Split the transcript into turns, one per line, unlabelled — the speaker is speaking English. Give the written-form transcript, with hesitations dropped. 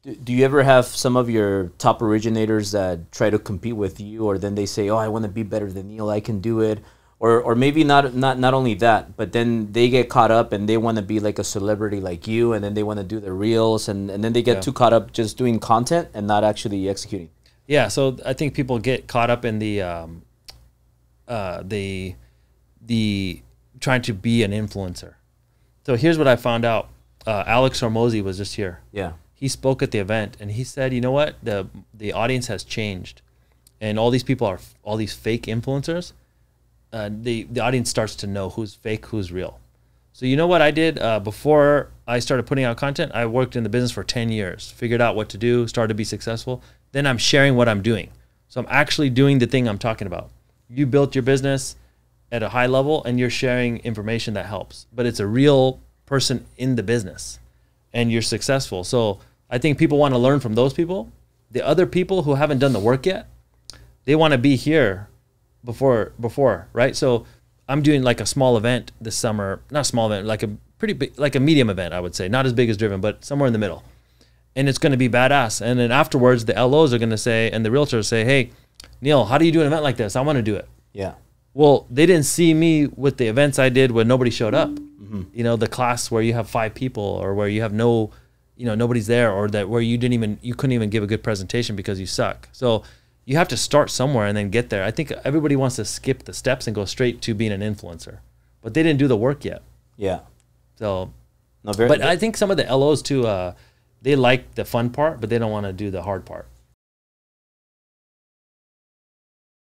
Do you ever have some of your top originators that try to compete with you, or then they say, "Oh, I want to be better than Neel. I can do it," or maybe not only that, but then they get caught up and they want to be like a celebrity like you, and then they want to do the reels, and then they get too caught up just doing content and not actually executing.
Yeah, so I think people get caught up in the trying to be an influencer. So here's what I found out. Alex Hormozy was just here.
Yeah.
He spoke at the event and he said, you know what, the audience has changed, and all these people are all these fake influencers. The audience starts to know who's fake, who's real. So you know what I did before I started putting out content? I worked in the business for 10 years, figured out what to do, started to be successful. Then I'm sharing what I'm doing. So I'm actually doing the thing I'm talking about. You built your business at a high level and you're sharing information that helps, but it's a real person in the business and you're successful. So I think people want to learn from those people. The other people who haven't done the work yet, they want to be here before, right? So I'm doing like a small event this summer, not a small event, like a pretty big, like a medium event, I would say, not as big as Driven, but somewhere in the middle. And it's going to be badass. And then afterwards, the LOs are going to say, and the realtors say, hey, Neel, how do you do an event like this? I want to do it.
Yeah.
Well, they didn't see me with the events I did when nobody showed up. Mm-hmm. You know, the class where you have 5 people, or where you have no, you know, nobody's there, or that where you couldn't even give a good presentation because you suck. So you have to start somewhere and then get there. I think everybody wants to skip the steps and go straight to being an influencer, but they didn't do the work yet.
Yeah.
So, but I think some of the LOs too, they like the fun part, but they don't want to do the hard part.